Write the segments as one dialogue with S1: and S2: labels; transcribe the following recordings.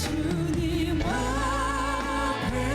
S1: 주님 앞에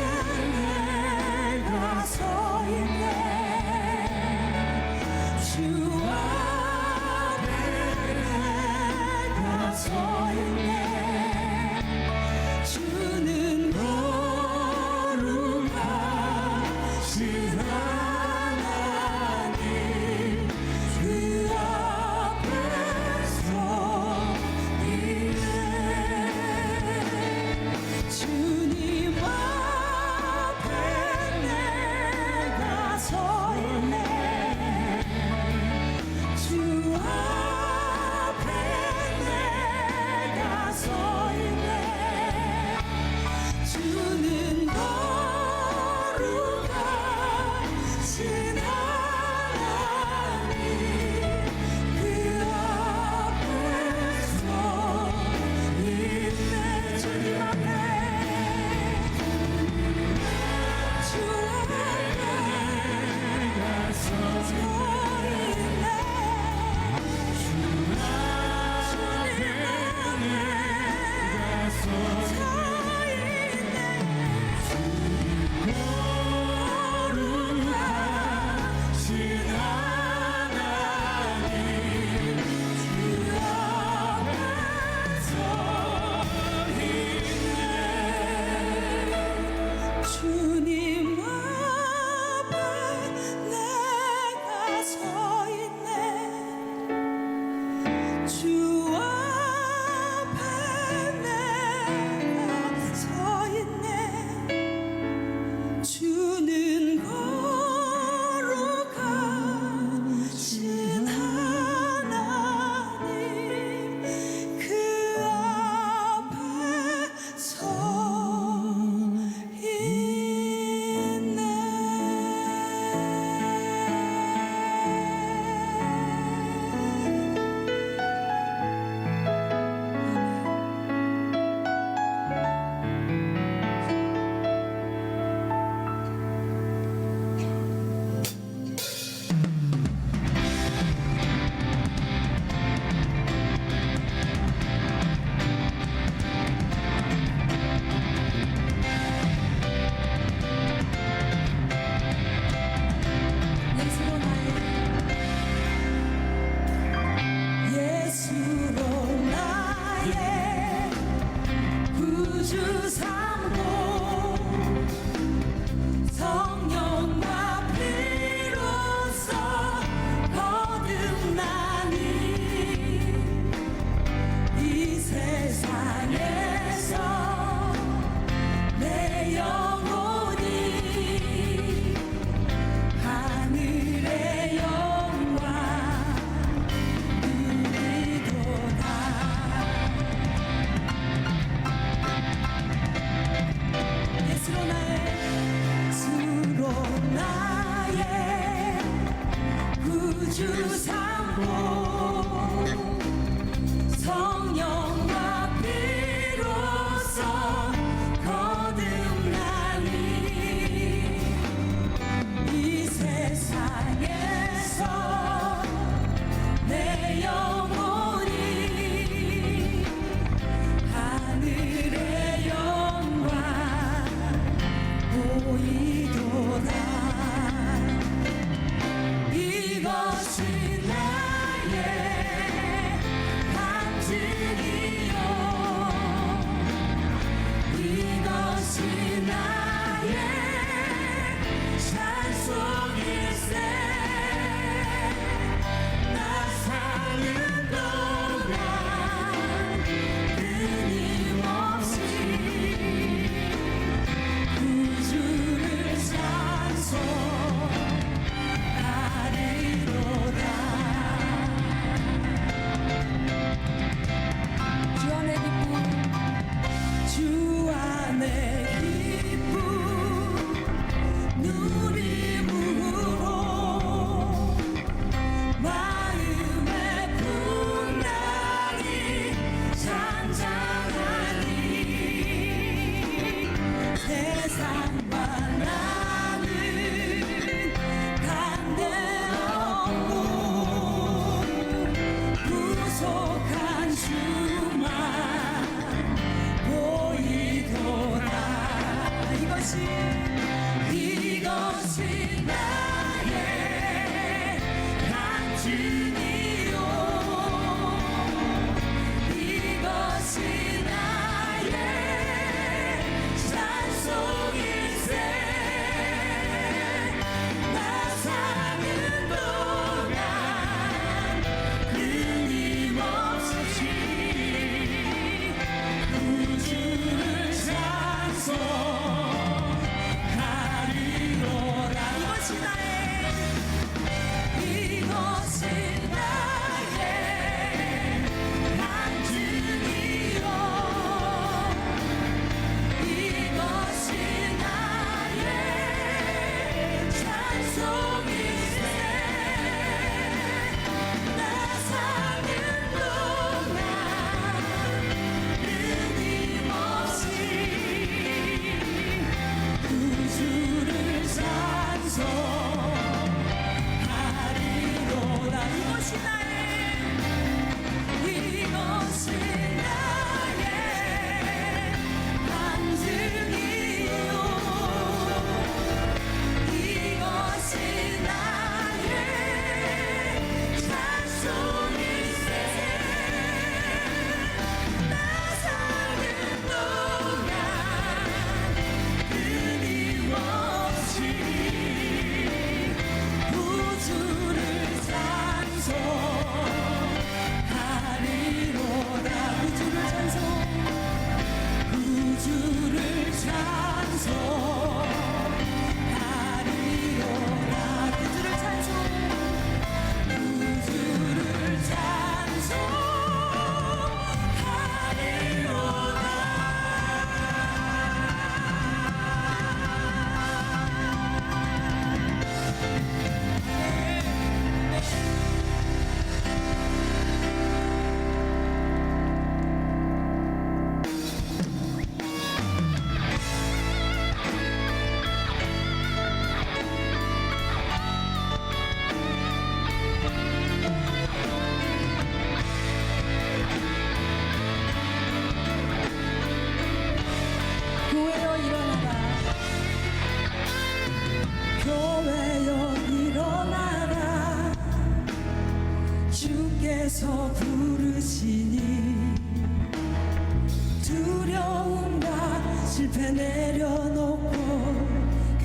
S1: 실패 내려놓고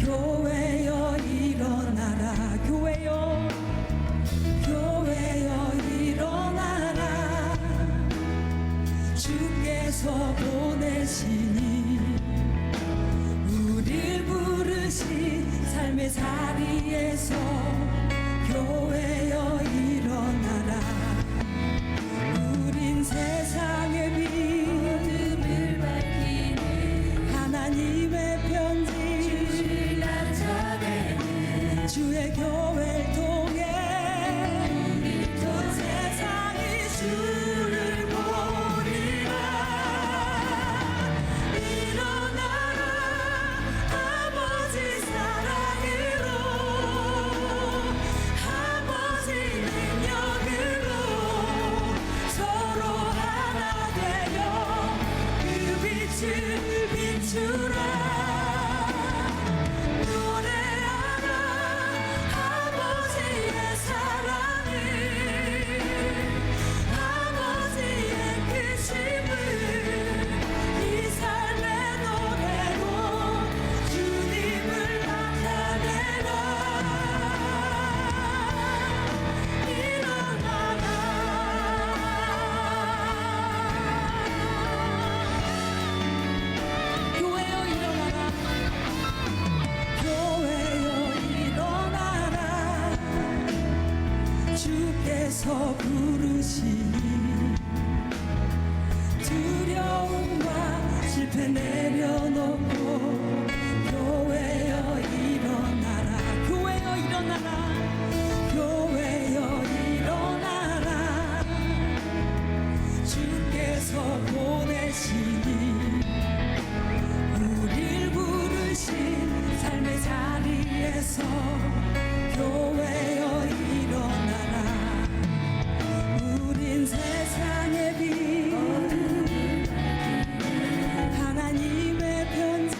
S1: 교회여 일어나라. 교회여 일어나라. 주께서 보내시니 우릴 부르신 삶의 자리에서 교회여 일어나라. 우린 세상의 빛 어둠을 밝히는 하나님의 편지 주를 나타내는 주의 교회를 통해 또 세상이 주를 보리라. 일어나라 아버지 사랑으로 아버지 능력으로 서로 하나 되어 그 빛을 비추라. 노래하라 아버지의 사랑을 아버지의 크심을 이 삶의 노래로 주님을 나타내라. 일어나라. 교회여 일어나라. 교회여 일어나라. 주께서 부르시니 두려움과 실패 내려놓고 교회여 일어나라. 교회여 일어나라. 교회여 일어나라. 주께서 보내시니 우릴 부르신 삶의 자리에서 교회여 일어나라. 우린 세상의 빛 하나님의 편지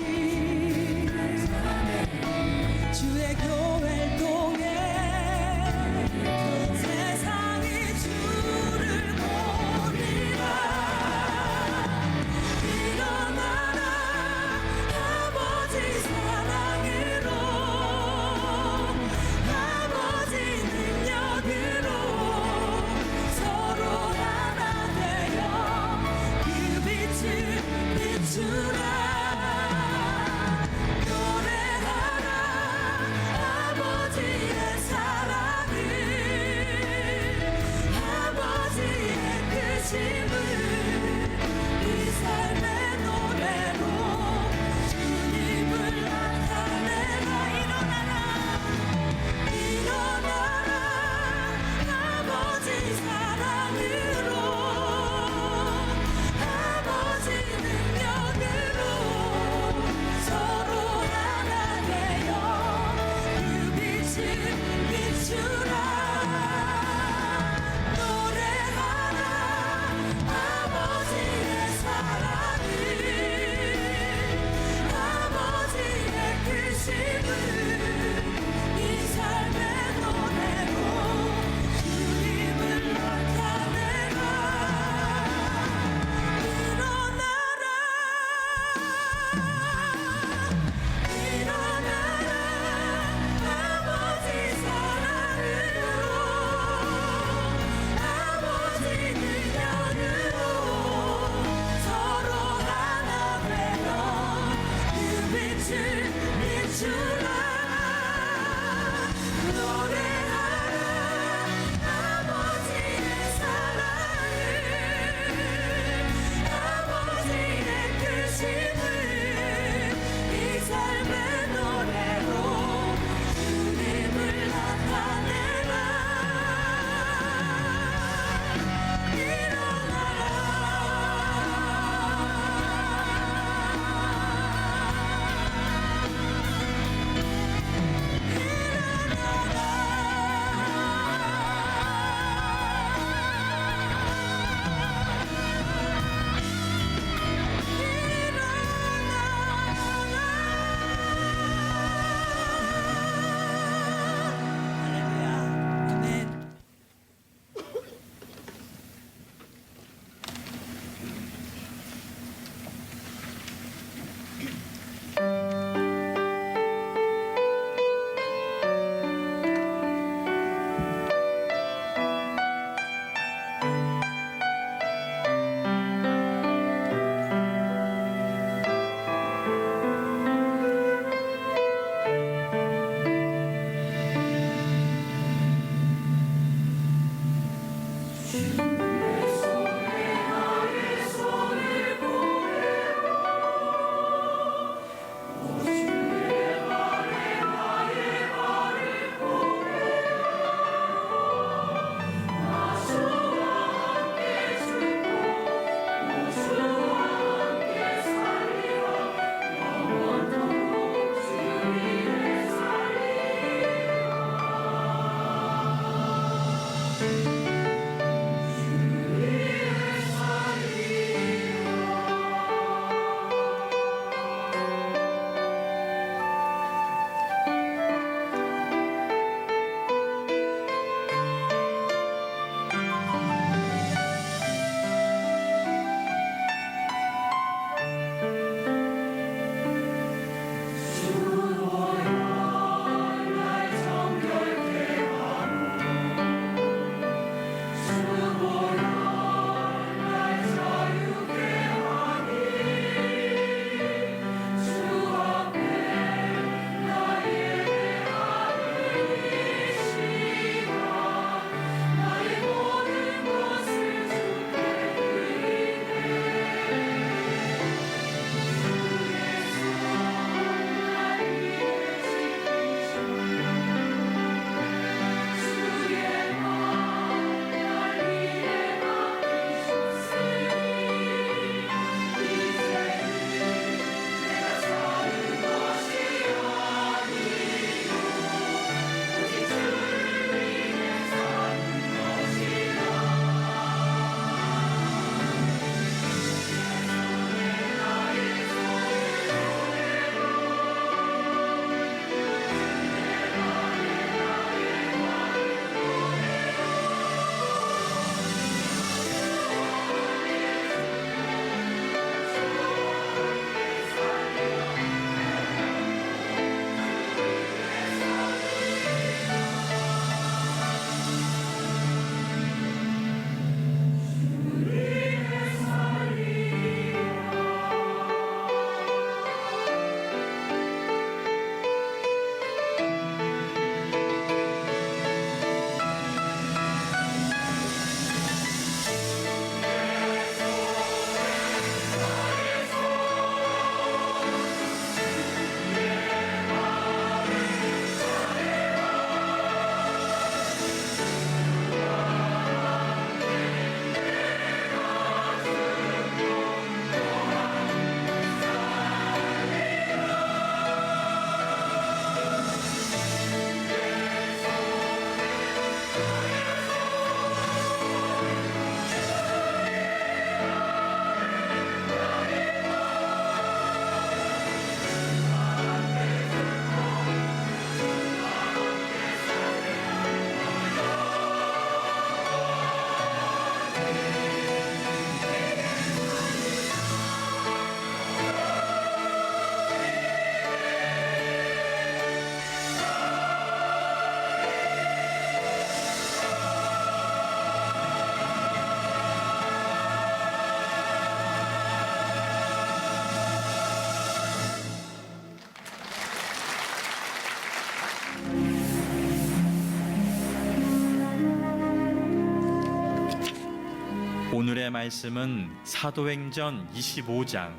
S2: 오늘의 말씀은 사도행전 25장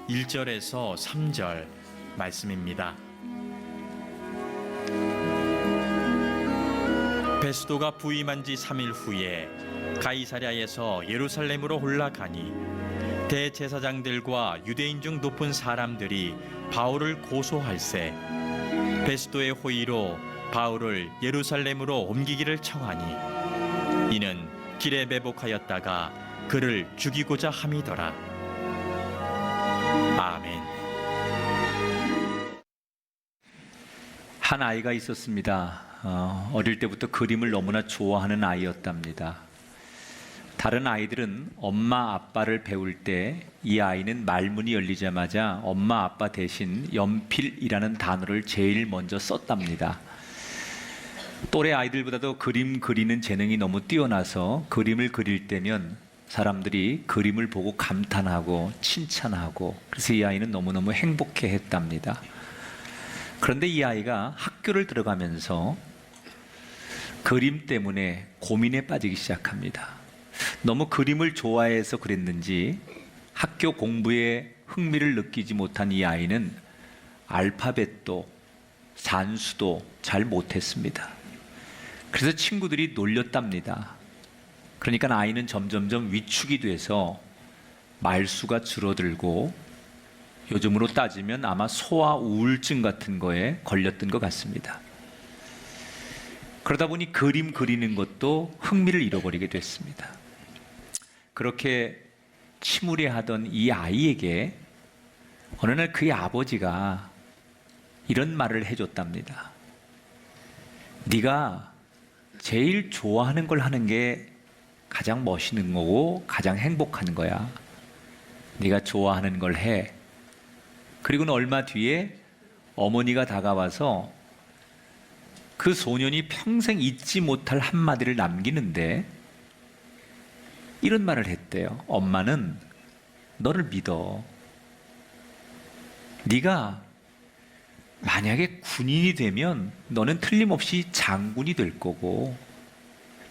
S2: 1절에서 3절 말씀입니다. 베스도가 부임한 지 3일 후에 가이사랴에서 예루살렘으로 올라가니 대제사장들과 유대인 중 높은 사람들이 바울을 고소할세 베스도의 호의로 바울을 예루살렘으로 옮기기를 청하니 이는 길에 매복하였다가 그를 죽이고자 함이더라. 아멘.
S3: 한 아이가 있었습니다. 어릴 때부터 그림을 너무나 좋아하는 아이였답니다. 다른 아이들은 엄마 아빠를 배울 때 이 아이는 말문이 열리자마자 엄마 아빠 대신 연필이라는 단어를 제일 먼저 썼답니다. 또래 아이들보다도 그림 그리는 재능이 너무 뛰어나서 그림을 그릴 때면 사람들이 그림을 보고 감탄하고 칭찬하고 그래서 이 아이는 너무너무 행복해 했답니다. 그런데 이 아이가 학교를 들어가면서 그림 때문에 고민에 빠지기 시작합니다. 너무 그림을 좋아해서 그랬는지 학교 공부에 흥미를 느끼지 못한 이 아이는 알파벳도 산수도 잘 못했습니다. 그래서 친구들이 놀렸답니다. 그러니까 아이는 점점점 위축이 돼서 말수가 줄어들고 요즘으로 따지면 아마 소아 우울증 같은 거에 걸렸던 것 같습니다. 그러다 보니 그림 그리는 것도 흥미를 잃어버리게 됐습니다. 그렇게 침울해하던 이 아이에게 어느 날 그의 아버지가 이런 말을 해줬답니다. 네가 제일 좋아하는 걸 하는 게 가장 멋있는 거고 가장 행복한 거야. 네가 좋아하는 걸 해. 그리고는 얼마 뒤에 어머니가 다가와서 그 소년이 평생 잊지 못할 한마디를 남기는데 이런 말을 했대요. 엄마는 너를 믿어. 네가 만약에 군인이 되면 너는 틀림없이 장군이 될 거고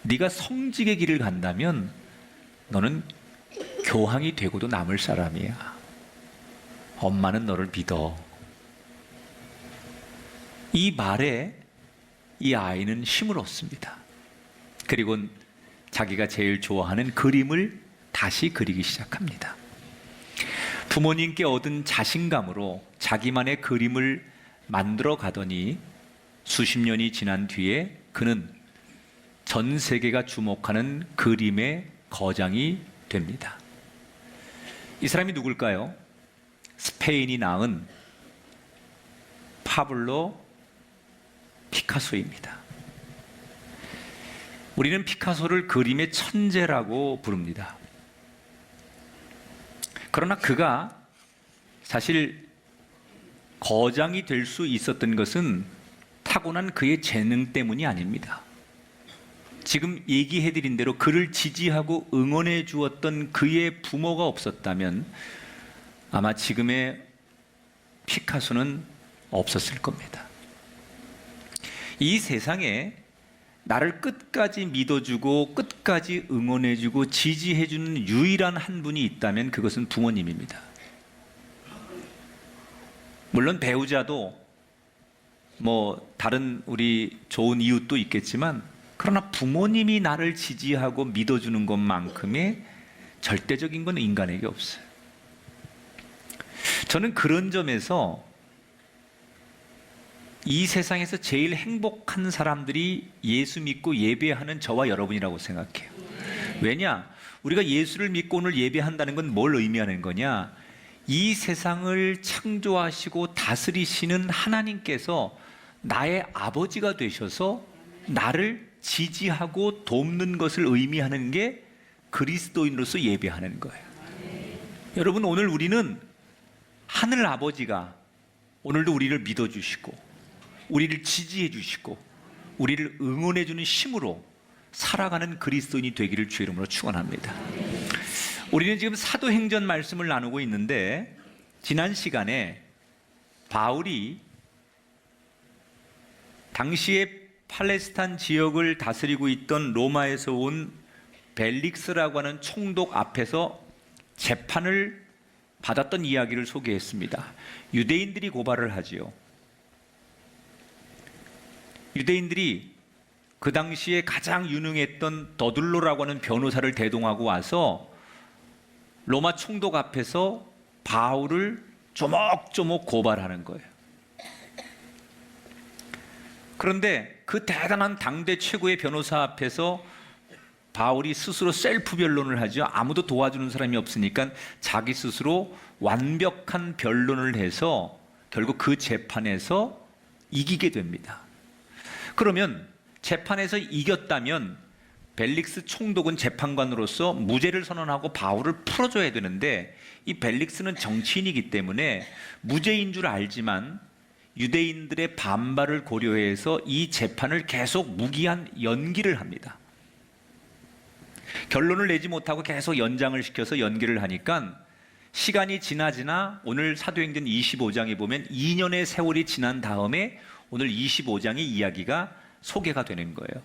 S3: 네가 성직의 길을 간다면 너는 교황이 되고도 남을 사람이야. 엄마는 너를 믿어. 이 말에 이 아이는 힘을 얻습니다. 그리고 자기가 제일 좋아하는 그림을 다시 그리기 시작합니다. 부모님께 얻은 자신감으로 자기만의 그림을 만들어 가더니 수십 년이 지난 뒤에 그는 전 세계가 주목하는 그림의 거장이 됩니다. 이 사람이 누굴까요? 스페인이 낳은 파블로 피카소입니다. 우리는 피카소를 그림의 천재라고 부릅니다. 그러나 그가 사실 거장이 될 수 있었던 것은 타고난 그의 재능 때문이 아닙니다. 지금 얘기해드린 대로 그를 지지하고 응원해 주었던 그의 부모가 없었다면 아마 지금의 피카소는 없었을 겁니다. 이 세상에 나를 끝까지 믿어주고 끝까지 응원해주고 지지해주는 유일한 한 분이 있다면 그것은 부모님입니다. 물론 배우자도 다른 우리 좋은 이웃도 있겠지만 그러나 부모님이 나를 지지하고 믿어주는 것만큼의 절대적인 건 인간에게 없어요. 저는 그런 점에서 이 세상에서 제일 행복한 사람들이 예수 믿고 예배하는 저와 여러분이라고 생각해요. 왜냐? 우리가 예수를 믿고 오늘 예배한다는 건 뭘 의미하는 거냐? 이 세상을 창조하시고 다스리시는 하나님께서 나의 아버지가 되셔서 나를 지지하고 돕는 것을 의미하는 게 그리스도인으로서 예배하는 거예요. 여러분, 오늘 우리는 하늘 아버지가 오늘도 우리를 믿어주시고 우리를 지지해 주시고 우리를 응원해 주는 힘으로 살아가는 그리스도인이 되기를 주의 이름으로 축원합니다. 우리는 지금 사도행전 말씀을 나누고 있는데 지난 시간에 바울이 당시에 팔레스타인 지역을 다스리고 있던 로마에서 온 벨릭스라고 하는 총독 앞에서 재판을 받았던 이야기를 소개했습니다. 유대인들이 고발을 하지요. 유대인들이 그 당시에 가장 유능했던 더둘로라고 하는 변호사를 대동하고 와서 로마 총독 앞에서 바울을 조목조목 고발하는 거예요. 그런데 그 대단한 당대 최고의 변호사 앞에서 바울이 스스로 셀프 변론을 하죠. 아무도 도와주는 사람이 없으니까 자기 스스로 완벽한 변론을 해서 결국 그 재판에서 이기게 됩니다. 그러면 재판에서 이겼다면 벨릭스 총독은 재판관으로서 무죄를 선언하고 바울을 풀어줘야 되는데, 이 벨릭스는 정치인이기 때문에 무죄인 줄 알지만 유대인들의 반발을 고려해서 이 재판을 계속 무기한 연기를 합니다. 결론을 내지 못하고 계속 연장을 시켜서 연기를 하니까 시간이 지나 오늘 사도행전 25장에 보면 2년의 세월이 지난 다음에 오늘 25장의 이야기가 소개가 되는 거예요.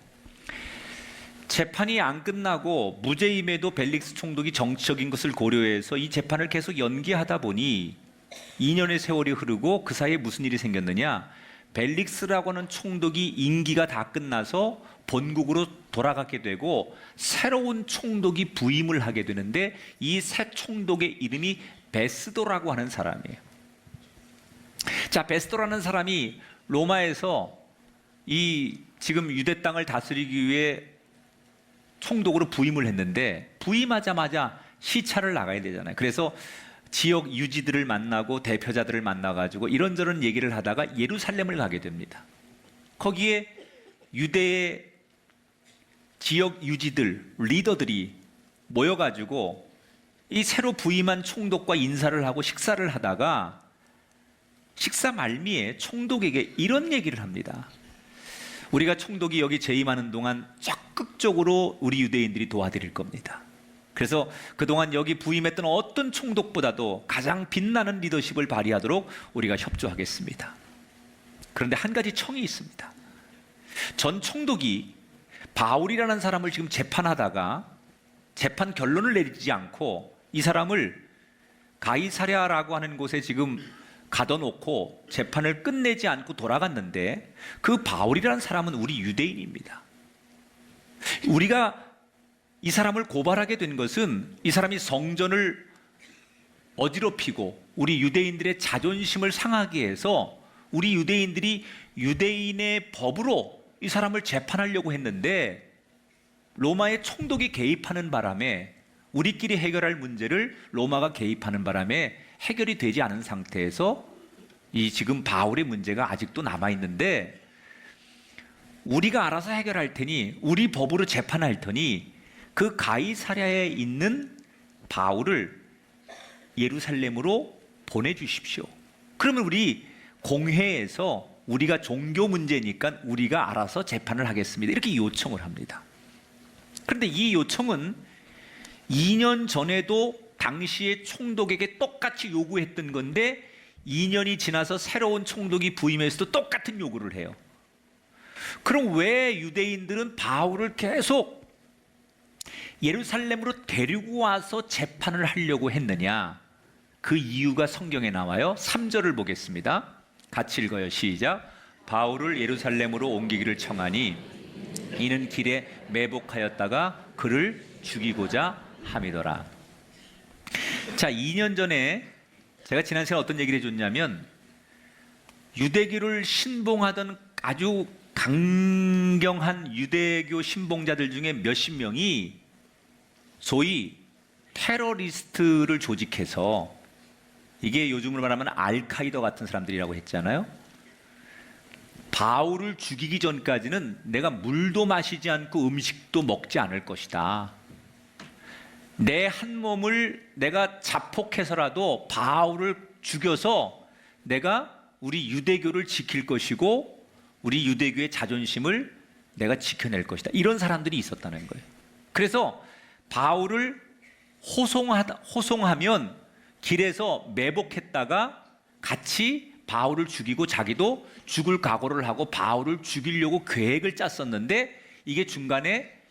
S3: 재판이 안 끝나고 무죄임에도 벨릭스 총독이 정치적인 것을 고려해서 이 재판을 계속 연기하다 보니 2년의 세월이 흐르고 그 사이에 무슨 일이 생겼느냐? 벨릭스라고 하는 총독이 임기가 다 끝나서 본국으로 돌아가게 되고 새로운 총독이 부임을 하게 되는데, 이 새 총독의 이름이 베스도라고 하는 사람이에요. 자, 베스도라는 사람이 로마에서 이 지금 유대 땅을 다스리기 위해 총독으로 부임을 했는데, 부임하자마자 시차를 나가야 되잖아요. 그래서 지역 유지들을 만나고 대표자들을 만나가지고 이런저런 얘기를 하다가 예루살렘을 가게 됩니다. 거기에 유대의 지역 유지들, 리더들이 모여가지고 이 새로 부임한 총독과 인사를 하고 식사를 하다가 식사 말미에 총독에게 이런 얘기를 합니다. 우리가 총독이 여기 재임하는 동안 적극적으로 우리 유대인들이 도와드릴 겁니다. 그래서 그동안 여기 부임했던 어떤 총독보다도 가장 빛나는 리더십을 발휘하도록 우리가 협조하겠습니다. 그런데 한 가지 청이 있습니다. 전 총독이 바울이라는 사람을 지금 재판하다가 재판 결론을 내리지 않고 이 사람을 가이사랴라고 하는 곳에 지금 가둬놓고 재판을 끝내지 않고 돌아갔는데, 그 바울이라는 사람은 우리 유대인입니다. 우리가 이 사람을 고발하게 된 것은 이 사람이 성전을 어지럽히고 우리 유대인들의 자존심을 상하게 해서 우리 유대인들이 유대인의 법으로 이 사람을 재판하려고 했는데, 로마의 총독이 개입하는 바람에 우리끼리 해결할 문제를 로마가 개입하는 바람에 해결이 되지 않은 상태에서 이 지금 바울의 문제가 아직도 남아있는데, 우리가 알아서 해결할 테니 우리 법으로 재판할 테니 그 가이사랴에 있는 바울을 예루살렘으로 보내주십시오. 그러면 우리 공회에서 우리가 종교 문제니까 우리가 알아서 재판을 하겠습니다. 이렇게 요청을 합니다. 그런데 이 요청은 2년 전에도 당시의 총독에게 똑같이 요구했던 건데 2년이 지나서 새로운 총독이 부임해서도 똑같은 요구를 해요. 그럼 왜 유대인들은 바울을 계속 예루살렘으로 데리고 와서 재판을 하려고 했느냐? 그 이유가 성경에 나와요. 3절을 보겠습니다. 같이 읽어요. 시작. 바울을 예루살렘으로 옮기기를 청하니 이는 길에 매복하였다가 그를 죽이고자 함이더라. 자, 2년 전에 제가 지난 시간에 어떤 얘기를 해줬냐면, 유대교를 신봉하던 아주 강경한 유대교 신봉자들 중에 몇십 명이 소위 테러리스트를 조직해서, 이게 요즘으로 말하면 알카이다 같은 사람들이라고 했잖아요. 바울을 죽이기 전까지는 내가 물도 마시지 않고 음식도 먹지 않을 것이다. 내 한 몸을 내가 자폭해서라도 바울을 죽여서 내가 우리 유대교를 지킬 것이고 우리 유대교의 자존심을 내가 지켜낼 것이다. 이런 사람들이 있었다는 거예요. 그래서 바울을 호송하면 길에서 매복했다가 같이 바울을 죽이고 자기도 죽을 각오를 하고 바울을 죽이려고 계획을 짰었는데, 이게 중간에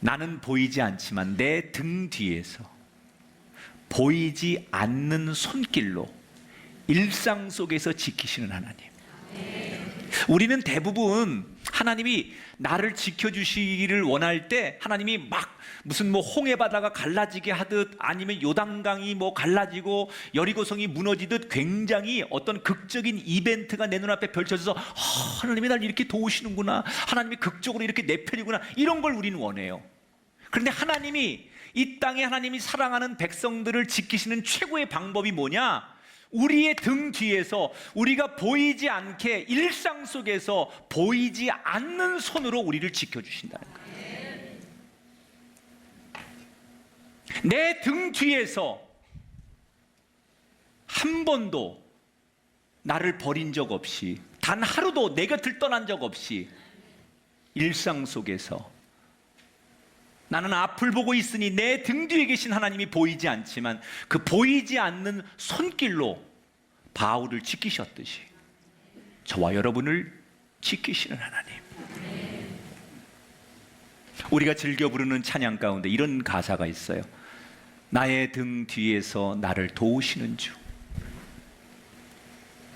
S3: 나는 보이지 않지만 내 등 뒤에서 보이지 않는 손길로 일상 속에서 지키시는 하나님. 우리는 대부분 하나님이 나를 지켜주시기를 원할 때 하나님이 막 무슨 뭐 홍해 바다가 갈라지게 하듯 아니면 요단강이 뭐 갈라지고 여리고성이 무너지듯 굉장히 어떤 극적인 이벤트가 내 눈앞에 펼쳐져서 하나님이 날 이렇게 도우시는구나, 하나님이 극적으로 이렇게 내 편이구나, 이런 걸 우리는 원해요. 그런데 하나님이 이 땅에 하나님이 사랑하는 백성들을 지키시는 최고의 방법이 뭐냐? 우리의 등 뒤에서 우리가 보이지 않게 일상 속에서 보이지 않는 손으로 우리를 지켜주신다는 거예요. 내 등 뒤에서 한 번도 나를 버린 적 없이, 단 하루도 내 곁을 떠난 적 없이 일상 속에서 나는 앞을 보고 있으니 내 등 뒤에 계신 하나님이 보이지 않지만 그 보이지 않는 손길로 바울을 지키셨듯이 저와 여러분을 지키시는 하나님. 우리가 즐겨 부르는 찬양 가운데 이런 가사가 있어요. 나의 등 뒤에서 나를 도우시는 주.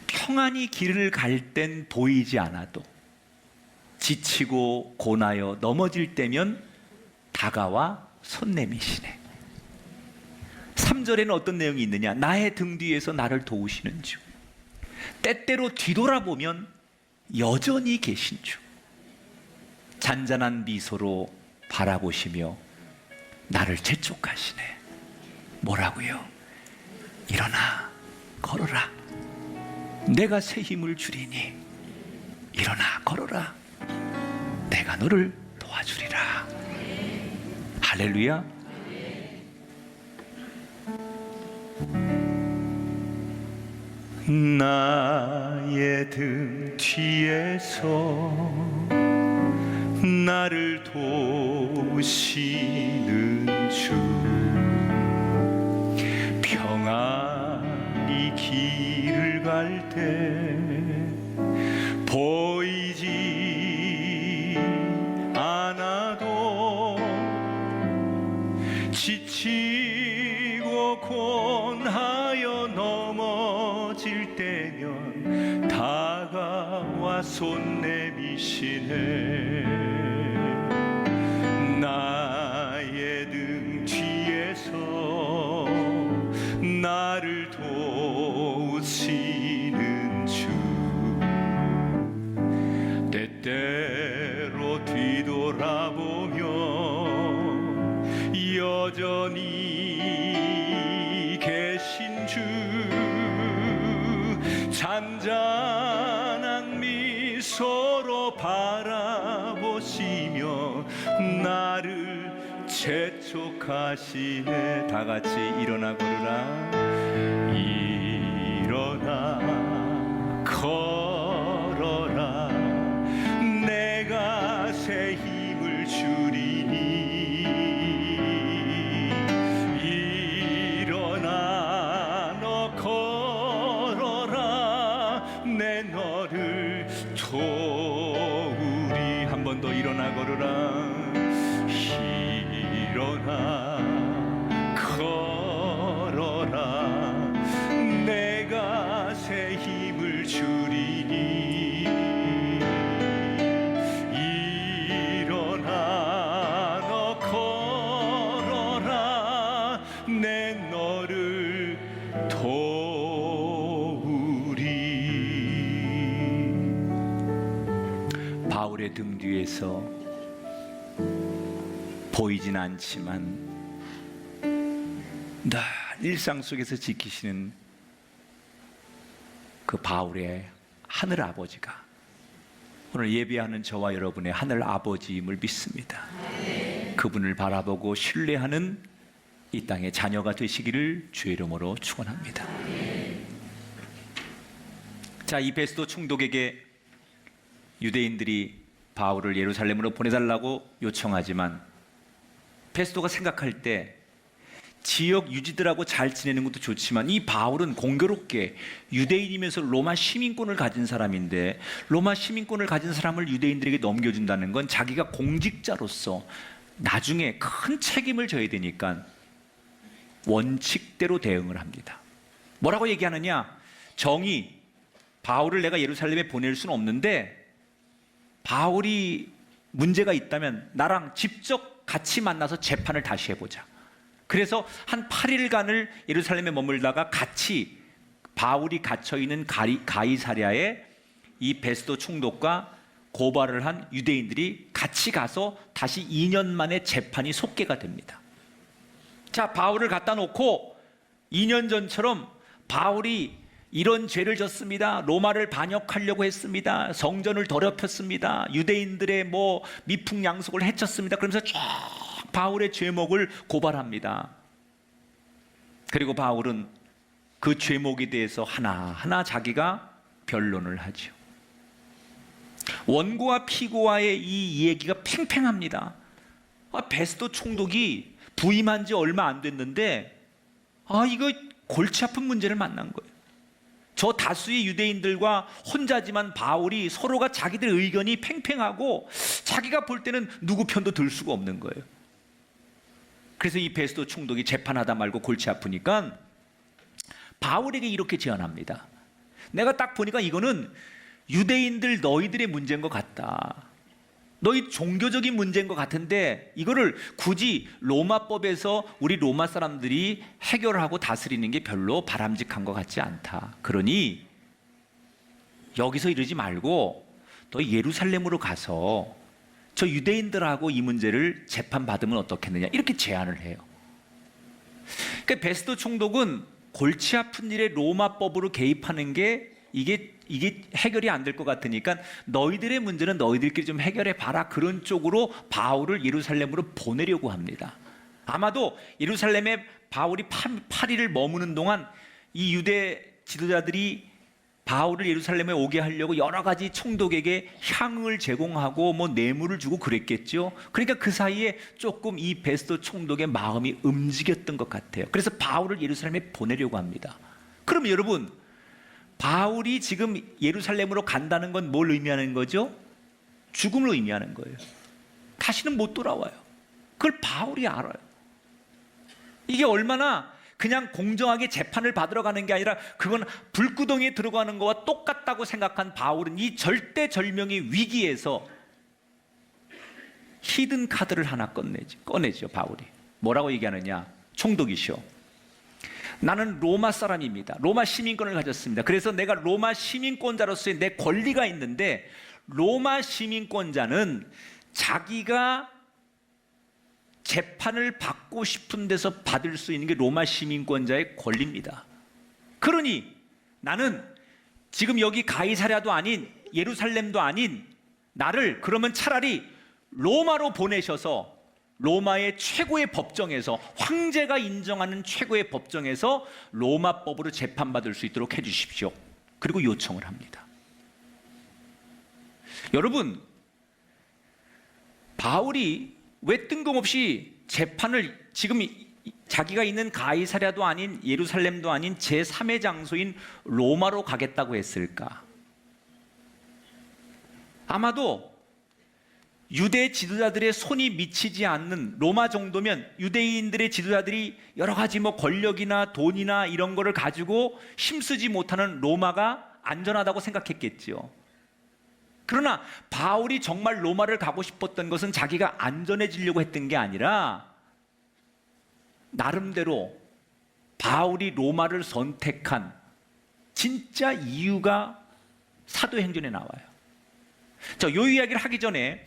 S3: 평안히 길을 갈 땐 보이지 않아도 지치고 고나여 넘어질 때면 다가와 손 내미시네. 3절에는 어떤 내용이 있느냐? 나의 등 뒤에서 나를 도우시는 주. 때때로 뒤돌아보면 여전히 계신 주. 잔잔한 미소로 바라보시며 나를 재촉하시네. 뭐라고요? 일어나 걸어라. 내가 새 힘을 주리니 일어나 걸어라. 내가 너를 도와주리라. 할렐루야. 나의 등 뒤에서 나를 도우시는 주. 평안히 길을 갈 때 보이지 않아도 지치고 곤하여 넘어질 때면 다가와 손 내미시네. 나의 등 뒤에서 나를 도우시는 주. 때때로 뒤돌아보며 여전히 계신 주. 잔잔한 미소로 바라보시며 나를 재촉하시네. 다 같이 일어나 걸으라. 일어나 걸어라. 내가 새 힘을 주리니 일어나 너 걸어라. 내 너를 도우리. 한 번 더 일어나 걸어라. 일어나 걸어라. 내가 새 힘을 주리니 일어나 너 걸어라. 내 너를 도우리. 바울의 등 뒤에서 보이진 않지만 늘 일상 속에서 지키시는 그 바울의 하늘 아버지가 오늘 예배하는 저와 여러분의 하늘 아버지임을 믿습니다. 그분을 바라보고 신뢰하는 이 땅의 자녀가 되시기를 주의 이름으로 축원합니다. 자, 이 베스도 총독에게 유대인들이 바울을 예루살렘으로 보내달라고 요청하지만 베스도가 생각할 때 지역 유지들하고 잘 지내는 것도 좋지만 이 바울은 공교롭게 유대인이면서 로마 시민권을 가진 사람인데 로마 시민권을 가진 사람을 유대인들에게 넘겨준다는 건 자기가 공직자로서 나중에 큰 책임을 져야 되니까 원칙대로 대응을 합니다. 뭐라고 얘기하느냐? 정의, 바울을 내가 예루살렘에 보낼 수는 없는데 바울이 문제가 있다면 나랑 직접 같이 만나서 재판을 다시 해보자. 그래서 한 8일간을 예루살렘에 머물다가 같이 바울이 갇혀있는 가이사랴에 이 베스도 총독과 고발을 한 유대인들이 같이 가서 다시 2년 만에 재판이 속개가 됩니다. 자, 바울을 갖다 놓고 2년 전처럼 바울이 이런 죄를 졌습니다. 로마를 반역하려고 했습니다. 성전을 더럽혔습니다. 유대인들의 미풍양속을 해쳤습니다. 그러면서 쭉 바울의 죄목을 고발합니다. 그리고 바울은 그 죄목에 대해서 하나하나 자기가 변론을 하죠. 원고와 피고와의 이 얘기가 팽팽합니다. 베스도 총독이 부임한 지 얼마 안 됐는데 이거 골치 아픈 문제를 만난 거예요. 저 다수의 유대인들과 혼자지만 바울이 서로가 자기들 의견이 팽팽하고 자기가 볼 때는 누구 편도 들 수가 없는 거예요. 그래서 이 베스도 총독이 재판하다 말고 골치 아프니까 바울에게 이렇게 제안합니다. 내가 딱 보니까 이거는 유대인들 너희들의 문제인 것 같다. 너희 종교적인 문제인 것 같은데 이거를 굳이 로마법에서 우리 로마 사람들이 해결하고 다스리는 게 별로 바람직한 것 같지 않다. 그러니 여기서 이러지 말고 너희 예루살렘으로 가서 저 유대인들하고 이 문제를 재판받으면 어떻겠느냐 이렇게 제안을 해요. 그러니까 베스도 총독은 골치 아픈 일에 로마법으로 개입하는 게 이게 해결이 안 될 것 같으니까 너희들의 문제는 너희들끼리 좀 해결해 봐라. 그런 쪽으로 바울을 예루살렘으로 보내려고 합니다. 아마도 예루살렘에 바울이 8일을 머무는 동안 이 유대 지도자들이 바울을 예루살렘에 오게 하려고 여러 가지 총독에게 향을 제공하고 뇌물을 주고 그랬겠죠. 그러니까 그 사이에 조금 이 베스도 총독의 마음이 움직였던 것 같아요. 그래서 바울을 예루살렘에 보내려고 합니다. 그럼 여러분, 바울이 지금 예루살렘으로 간다는 건 뭘 의미하는 거죠? 죽음을 의미하는 거예요. 다시는 못 돌아와요. 그걸 바울이 알아요. 이게 얼마나 그냥 공정하게 재판을 받으러 가는 게 아니라 그건 불구덩이에 들어가는 거와 똑같다고 생각한 바울은 이 절대절명의 위기에서 히든 카드를 하나 꺼내죠. 바울이 뭐라고 얘기하느냐? 총독이시오, 나는 로마 사람입니다. 로마 시민권을 가졌습니다. 그래서 내가 로마 시민권자로서의 내 권리가 있는데 로마 시민권자는 자기가 재판을 받고 싶은 데서 받을 수 있는 게 로마 시민권자의 권리입니다. 그러니 나는 지금 여기 가이사랴도 아닌 예루살렘도 아닌 나를 그러면 차라리 로마로 보내셔서 로마의 최고의 법정에서, 황제가 인정하는 최고의 법정에서 로마법으로 재판받을 수 있도록 해주십시오. 그리고 요청을 합니다. 여러분, 바울이 왜 뜬금없이 재판을 지금 자기가 있는 가이사랴도 아닌 예루살렘도 아닌 제3의 장소인 로마로 가겠다고 했을까? 아마도 유대 지도자들의 손이 미치지 않는 로마 정도면 유대인들의 지도자들이 여러 가지 권력이나 돈이나 이런 거를 가지고 힘쓰지 못하는 로마가 안전하다고 생각했겠죠. 그러나 바울이 정말 로마를 가고 싶었던 것은 자기가 안전해지려고 했던 게 아니라 나름대로 바울이 로마를 선택한 진짜 이유가 사도행전에 나와요. 자, 요 이야기를 하기 전에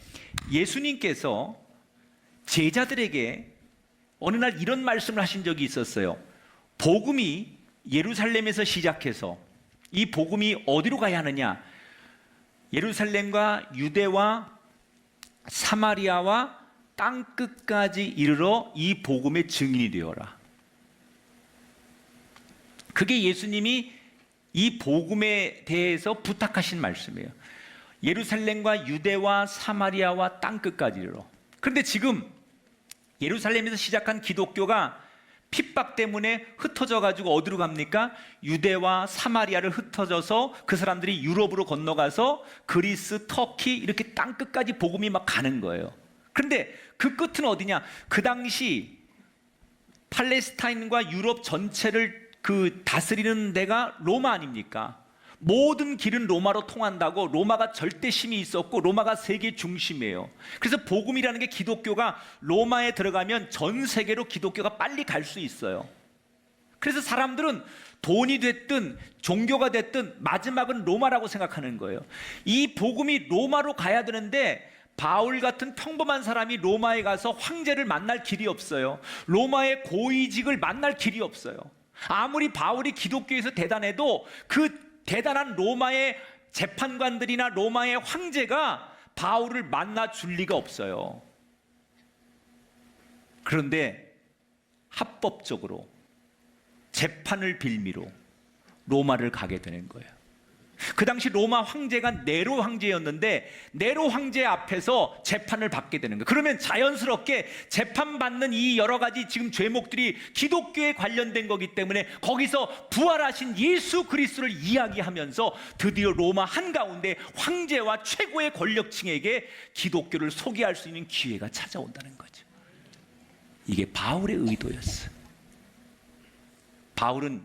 S3: 예수님께서 제자들에게 어느 날 이런 말씀을 하신 적이 있었어요. 복음이 예루살렘에서 시작해서 이 복음이 어디로 가야 하느냐? 예루살렘과 유대와 사마리아와 땅끝까지 이르러 이 복음의 증인이 되어라. 그게 예수님이 이 복음에 대해서 부탁하신 말씀이에요. 예루살렘과 유대와 사마리아와 땅끝까지 이르러. 그런데 지금 예루살렘에서 시작한 기독교가 핍박 때문에 흩어져 가지고 어디로 갑니까? 유대와 사마리아를 흩어져서 그 사람들이 유럽으로 건너가서 그리스, 터키 이렇게 땅끝까지 복음이 막 가는 거예요. 그런데 그 끝은 어디냐? 그 당시 팔레스타인과 유럽 전체를 다스리는 데가 로마 아닙니까? 모든 길은 로마로 통한다고 로마가 절대심이 있었고 로마가 세계 중심이에요. 그래서 복음이라는 게 기독교가 로마에 들어가면 전 세계로 기독교가 빨리 갈 수 있어요. 그래서 사람들은 돈이 됐든 종교가 됐든 마지막은 로마라고 생각하는 거예요. 이 복음이 로마로 가야 되는데 바울 같은 평범한 사람이 로마에 가서 황제를 만날 길이 없어요. 로마의 고위직을 만날 길이 없어요. 아무리 바울이 기독교에서 대단해도 그 대단한 로마의 재판관들이나 로마의 황제가 바울을 만나 줄 리가 없어요. 그런데 합법적으로 재판을 빌미로 로마를 가게 되는 거예요. 그 당시 로마 황제가 네로 황제였는데 네로 황제 앞에서 재판을 받게 되는 거예요. 그러면 자연스럽게 재판받는 이 여러 가지 지금 죄목들이 기독교에 관련된 거기 때문에 거기서 부활하신 예수 그리스도를 이야기하면서 드디어 로마 한가운데 황제와 최고의 권력층에게 기독교를 소개할 수 있는 기회가 찾아온다는 거죠. 이게 바울의 의도였어요. 바울은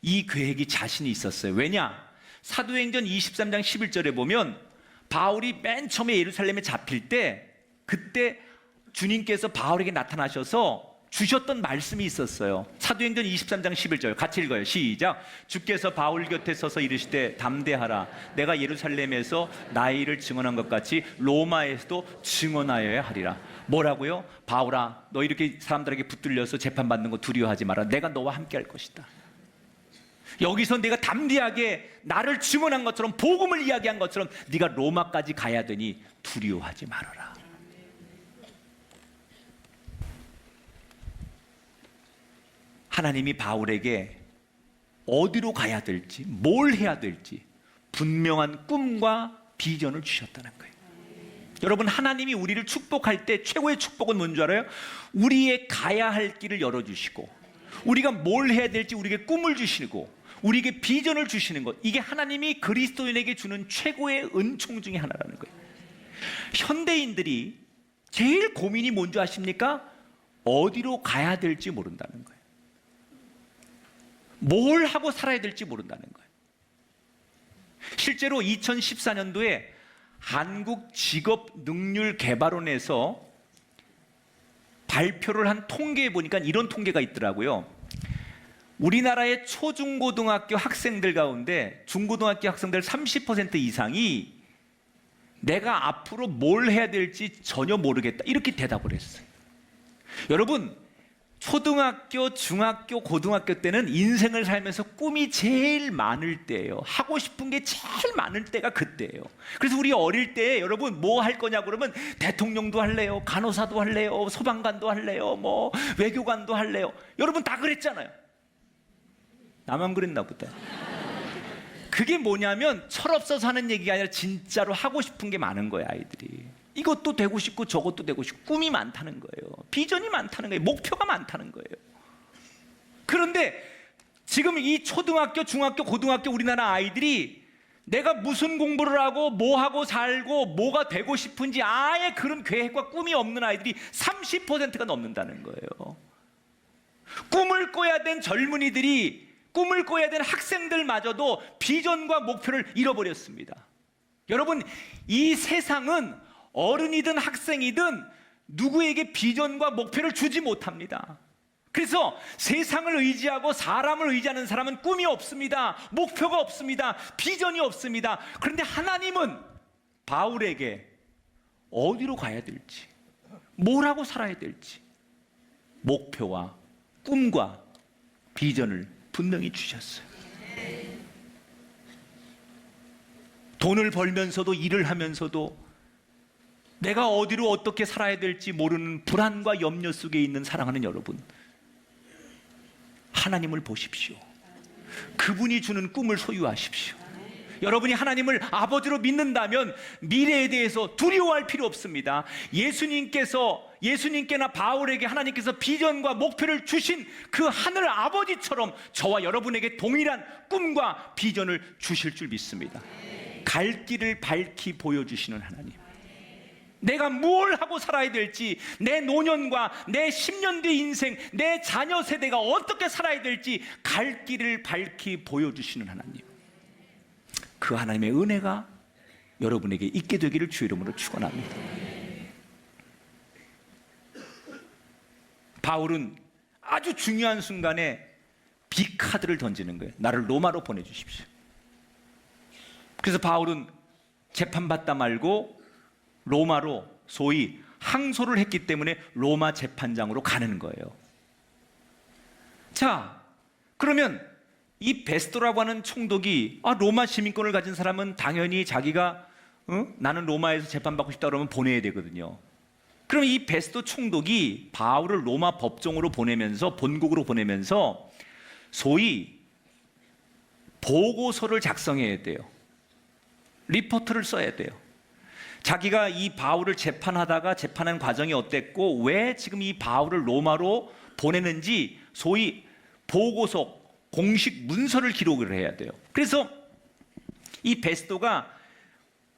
S3: 이 계획이 자신이 있었어요. 왜냐? 사도행전 23장 11절에 보면 바울이 맨 처음에 예루살렘에 잡힐 때 그때 주님께서 바울에게 나타나셔서 주셨던 말씀이 있었어요. 사도행전 23장 11절 같이 읽어요. 시작. 주께서 바울 곁에 서서 이르시되 담대하라. 내가 예루살렘에서 나의 일을 증언한 것 같이 로마에서도 증언하여야 하리라. 뭐라고요? 바울아, 너 이렇게 사람들에게 붙들려서 재판받는 거 두려워하지 마라. 내가 너와 함께 할 것이다. 여기서 내가 담대하게 나를 증언한 것처럼 복음을 이야기한 것처럼 네가 로마까지 가야 되니 두려워하지 말아라. 하나님이 바울에게 어디로 가야 될지, 뭘 해야 될지 분명한 꿈과 비전을 주셨다는 거예요. 여러분, 하나님이 우리를 축복할 때 최고의 축복은 뭔지 알아요? 우리의 가야 할 길을 열어주시고 우리가 뭘 해야 될지 우리에게 꿈을 주시고 우리에게 비전을 주시는 것, 이게 하나님이 그리스도인에게 주는 최고의 은총 중에 하나라는 거예요. 현대인들이 제일 고민이 뭔지 아십니까? 어디로 가야 될지 모른다는 거예요. 뭘 하고 살아야 될지 모른다는 거예요. 실제로 2014년도에 한국직업능률개발원에서 발표를 한 통계에 보니까 이런 통계가 있더라고요. 우리나라의 초중고등학교 학생들 가운데 중고등학교 학생들 30% 이상이 내가 앞으로 뭘 해야 될지 전혀 모르겠다, 이렇게 대답을 했어요. 여러분, 초등학교, 중학교, 고등학교 때는 인생을 살면서 꿈이 제일 많을 때예요. 하고 싶은 게 제일 많을 때가 그때예요. 그래서 우리 어릴 때 여러분 뭐 할 거냐고 그러면 대통령도 할래요, 간호사도 할래요, 소방관도 할래요, 뭐 외교관도 할래요. 여러분 다 그랬잖아요. 나만 그랬나 보다. 그게 뭐냐면 철없어서 하는 얘기가 아니라 진짜로 하고 싶은 게 많은 거예요. 아이들이 이것도 되고 싶고 저것도 되고 싶고 꿈이 많다는 거예요. 비전이 많다는 거예요. 목표가 많다는 거예요. 그런데 지금 이 초등학교, 중학교, 고등학교 우리나라 아이들이 내가 무슨 공부를 하고 뭐 하고 살고 뭐가 되고 싶은지 아예 그런 계획과 꿈이 없는 아이들이 30%가 넘는다는 거예요. 꿈을 꿔야 된 젊은이들이, 꿈을 꿔야 된 학생들마저도 비전과 목표를 잃어버렸습니다. 여러분, 이 세상은 어른이든 학생이든 누구에게 비전과 목표를 주지 못합니다. 그래서 세상을 의지하고 사람을 의지하는 사람은 꿈이 없습니다. 목표가 없습니다. 비전이 없습니다. 그런데 하나님은 바울에게 어디로 가야 될지, 뭘 하고 살아야 될지 목표와 꿈과 비전을 분명히 주셨어요. 돈을 벌면서도 일을 하면서도 내가 어디로 어떻게 살아야 될지 모르는 불안과 염려 속에 있는 사랑하는 여러분, 하나님을 보십시오. 그분이 주는 꿈을 소유하십시오. 여러분이 하나님을 아버지로 믿는다면 미래에 대해서 두려워할 필요 없습니다. 예수님께나 바울에게 하나님께서 비전과 목표를 주신 그 하늘 아버지처럼 저와 여러분에게 동일한 꿈과 비전을 주실 줄 믿습니다. 갈 길을 밝히 보여주시는 하나님. 내가 뭘 하고 살아야 될지, 내 노년과 내 10년 뒤 인생, 내 자녀 세대가 어떻게 살아야 될지 갈 길을 밝히 보여주시는 하나님, 그 하나님의 은혜가 여러분에게 있게 되기를 주의 이름으로 축원합니다. 바울은 아주 중요한 순간에 B카드를 던지는 거예요. 나를 로마로 보내주십시오. 그래서 바울은 재판받다 말고 로마로, 소위 항소를 했기 때문에 로마 재판장으로 가는 거예요. 자, 그러면 이 베스토라고 하는 총독이 로마 시민권을 가진 사람은 당연히 자기가 나는 로마에서 재판받고 싶다 그러면 보내야 되거든요. 그럼 이 베스토 총독이 바울을 로마 법정으로 보내면서, 본국으로 보내면서 소위 보고서를 작성해야 돼요. 리포트를 써야 돼요. 자기가 이 바울을 재판하다가 재판한 과정이 어땠고 왜 지금 이 바울을 로마로 보내는지 소위 보고서, 공식 문서를 기록을 해야 돼요. 그래서 이 베스토가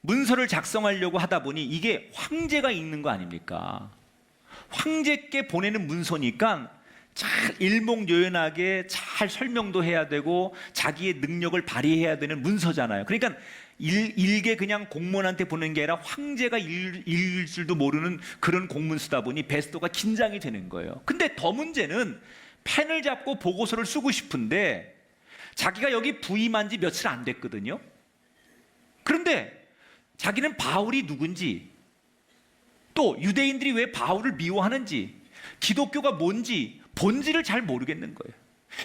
S3: 문서를 작성하려고 하다 보니 이게 황제가 읽는 거 아닙니까? 황제께 보내는 문서니까 잘 일목요연하게 잘 설명도 해야 되고 자기의 능력을 발휘해야 되는 문서잖아요. 그러니까 일개 그냥 공무원한테 보내는 게 아니라 황제가 읽을 줄도 모르는 그런 공문수다 보니 베스토가 긴장이 되는 거예요. 근데 더 문제는 펜을 잡고 보고서를 쓰고 싶은데 자기가 여기 부임한 지 며칠 안 됐거든요. 그런데 자기는 바울이 누군지, 또 유대인들이 왜 바울을 미워하는지, 기독교가 뭔지 본질을 잘 모르겠는 거예요.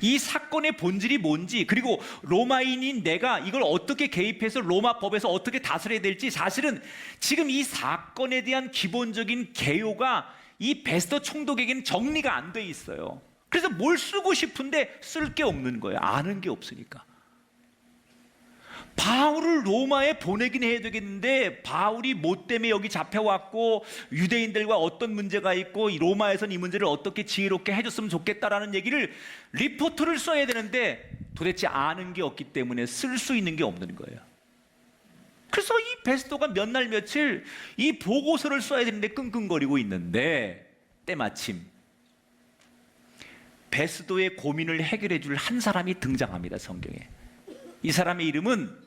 S3: 이 사건의 본질이 뭔지, 그리고 로마인인 내가 이걸 어떻게 개입해서 로마 법에서 어떻게 다스려야 될지 사실은 지금 이 사건에 대한 기본적인 개요가 이 베스토 총독에게는 정리가 안 돼 있어요. 그래서 뭘 쓰고 싶은데 쓸 게 없는 거예요. 아는 게 없으니까. 바울을 로마에 보내긴 해야 되겠는데 바울이 뭐 때문에 여기 잡혀왔고 유대인들과 어떤 문제가 있고 로마에서는 이 문제를 어떻게 지혜롭게 해줬으면 좋겠다라는 얘기를 리포트를 써야 되는데 도대체 아는 게 없기 때문에 쓸 수 있는 게 없는 거예요. 그래서 이 베스토가 몇 날 며칠 이 보고서를 써야 되는데 끙끙거리고 있는데 때마침 베스토의 고민을 해결해 줄 한 사람이 등장합니다, 성경에. 이 사람의 이름은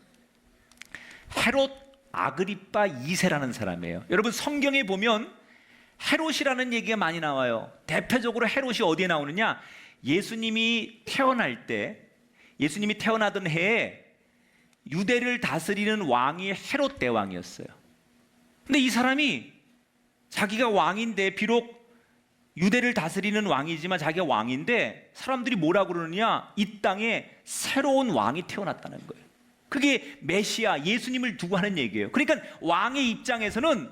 S3: 헤롯 아그리빠 2세라는 사람이에요. 여러분 성경에 보면 헤롯이라는 얘기가 많이 나와요. 대표적으로 헤롯이 어디에 나오느냐? 예수님이 태어날 때, 예수님이 태어나던 해에 유대를 다스리는 왕이 헤롯 대왕이었어요. 근데 이 사람이 자기가 왕인데, 비록 유대를 다스리는 왕이지만 자기가 왕인데 사람들이 뭐라고 그러느냐? 이 땅에 새로운 왕이 태어났다는 거예요. 그게 메시아, 예수님을 두고 하는 얘기예요. 그러니까 왕의 입장에서는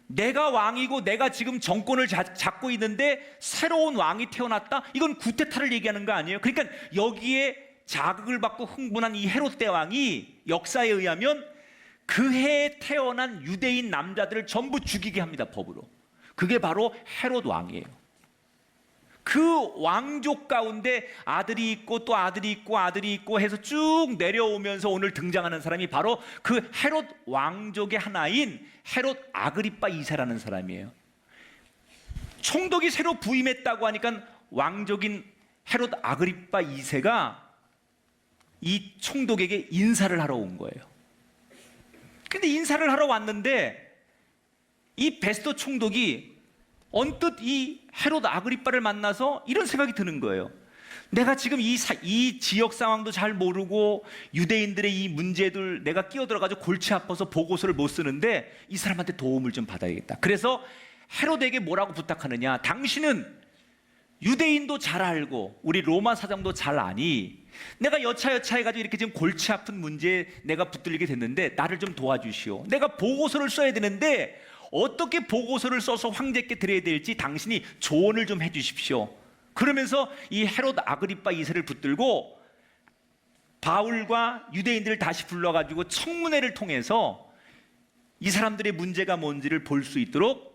S3: 내가 왕이고 내가 지금 정권을 잡고 있는데 새로운 왕이 태어났다? 이건 구테타를 얘기하는 거 아니에요? 그러니까 여기에 자극을 받고 흥분한 이 헤롯 대왕이 역사에 의하면 그 해에 태어난 유대인 남자들을 전부 죽이게 합니다, 법으로. 그게 바로 헤롯 왕이에요. 그 왕족 가운데 아들이 있고 또 아들이 있고 아들이 있고 해서 쭉 내려오면서 오늘 등장하는 사람이 바로 그 헤롯 왕족의 하나인 헤롯 아그리빠 2세라는 사람이에요. 총독이 새로 부임했다고 하니까 왕족인 헤롯 아그리빠 2세가 이 총독에게 인사를 하러 온 거예요. 근데 인사를 하러 왔는데 이 베스토 총독이 언뜻 이 헤롯 아그리빠를 만나서 이런 생각이 드는 거예요. 내가 지금 이 지역 상황도 잘 모르고 유대인들의 이 문제들 내가 끼어들어가지고 골치 아파서 보고서를 못 쓰는데 이 사람한테 도움을 좀 받아야겠다. 그래서 헤롯에게 뭐라고 부탁하느냐? 당신은 유대인도 잘 알고 우리 로마 사정도 잘 아니, 내가 여차여차 해가지고 이렇게 지금 골치 아픈 문제에 내가 붙들리게 됐는데 나를 좀 도와주시오. 내가 보고서를 써야 되는데 어떻게 보고서를 써서 황제께 드려야 될지 당신이 조언을 좀 해주십시오. 그러면서 이 헤롯 아그리빠 2세를 붙들고 바울과 유대인들을 다시 불러가지고 청문회를 통해서 이 사람들의 문제가 뭔지를 볼 수 있도록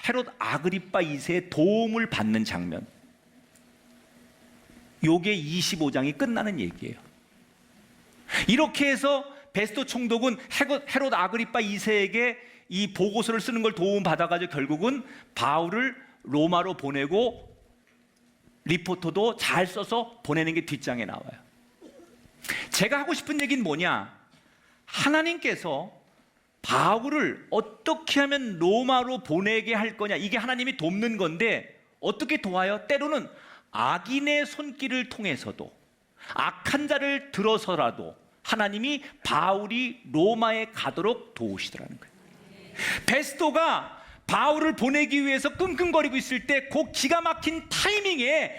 S3: 헤롯 아그리빠 2세의 도움을 받는 장면. 요게 25장이 끝나는 얘기예요. 이렇게 해서 베스토 총독은 헤롯 아그리빠 2세에게 이 보고서를 쓰는 걸 도움받아가지고 결국은 바울을 로마로 보내고 리포터도 잘 써서 보내는 게 뒷장에 나와요. 제가 하고 싶은 얘기는 뭐냐? 하나님께서 바울을 어떻게 하면 로마로 보내게 할 거냐, 이게 하나님이 돕는 건데 어떻게 도와요? 때로는 악인의 손길을 통해서도, 악한 자를 들어서라도 하나님이 바울이 로마에 가도록 도우시더라는 거예요. 베스토가 바울을 보내기 위해서 끙끙거리고 있을 때 그 기가 막힌 타이밍에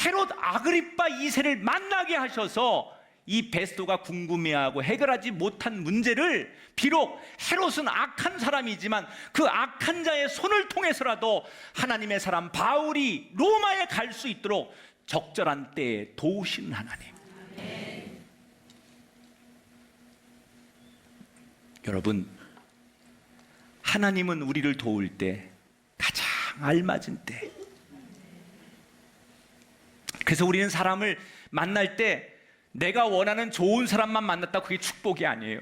S3: 헤롯 아그리빠 2세를 만나게 하셔서 이 베스토가 궁금해하고 해결하지 못한 문제를, 비록 헤롯은 악한 사람이지만 그 악한 자의 손을 통해서라도 하나님의 사람 바울이 로마에 갈 수 있도록 적절한 때에 도우시는 하나님. 여러분, 하나님은 우리를 도울 때 가장 알맞은 때. 그래서 우리는 사람을 만날 때 내가 원하는 좋은 사람만 만났다, 그게 축복이 아니에요.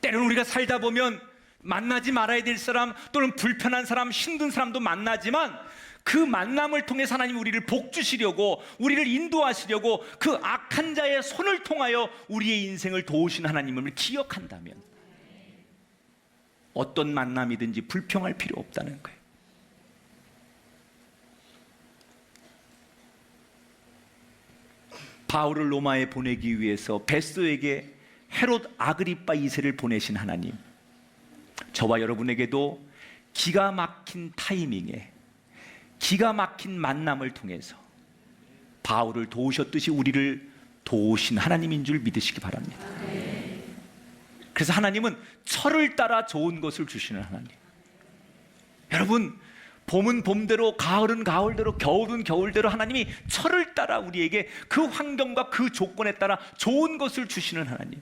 S3: 때로는 우리가 살다 보면 만나지 말아야 될 사람, 또는 불편한 사람, 힘든 사람도 만나지만 그 만남을 통해서 하나님 우리를 복 주시려고, 우리를 인도하시려고 그 악한 자의 손을 통하여 우리의 인생을 도우신 하나님을 기억한다면 어떤 만남이든지 불평할 필요 없다는 거예요. 바울을 로마에 보내기 위해서 베스토에게 헤롯 아그리빠 2세를 보내신 하나님, 저와 여러분에게도 기가 막힌 타이밍에 기가 막힌 만남을 통해서 바울을 도우셨듯이 우리를 도우신 하나님인 줄 믿으시기 바랍니다. 그래서 하나님은 철을 따라 좋은 것을 주시는 하나님. 여러분, 봄은 봄대로, 가을은 가을대로, 겨울은 겨울대로 하나님이 철을 따라 우리에게 그 환경과 그 조건에 따라 좋은 것을 주시는 하나님.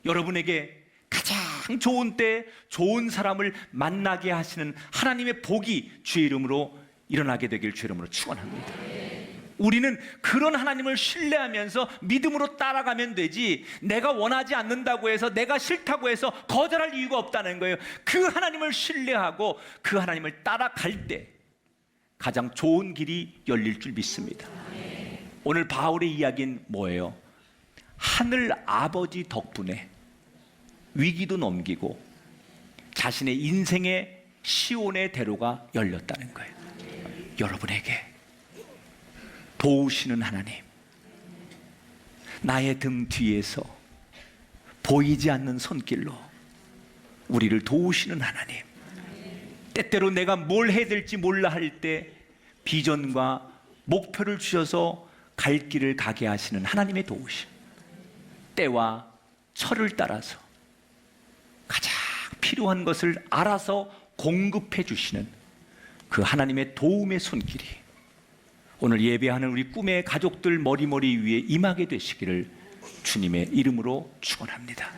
S3: 여러분에게 가장 좋은 때 좋은 사람을 만나게 하시는 하나님의 복이 주의 이름으로 일어나게 되길 주의 이름으로 축원합니다. 우리는 그런 하나님을 신뢰하면서 믿음으로 따라가면 되지, 내가 원하지 않는다고 해서, 내가 싫다고 해서 거절할 이유가 없다는 거예요. 그 하나님을 신뢰하고 그 하나님을 따라갈 때 가장 좋은 길이 열릴 줄 믿습니다. 오늘 바울의 이야기는 뭐예요? 하늘 아버지 덕분에 위기도 넘기고 자신의 인생의 시온의 대로가 열렸다는 거예요. 여러분에게 도우시는 하나님, 나의 등 뒤에서 보이지 않는 손길로 우리를 도우시는 하나님, 때때로 내가 뭘 해야 될지 몰라 할 때 비전과 목표를 주셔서 갈 길을 가게 하시는 하나님의 도우심, 때와 철을 따라서 가장 필요한 것을 알아서 공급해 주시는 그 하나님의 도움의 손길이 오늘 예배하는 우리 꿈의 가족들 머리머리 위에 임하게 되시기를 주님의 이름으로 축원합니다.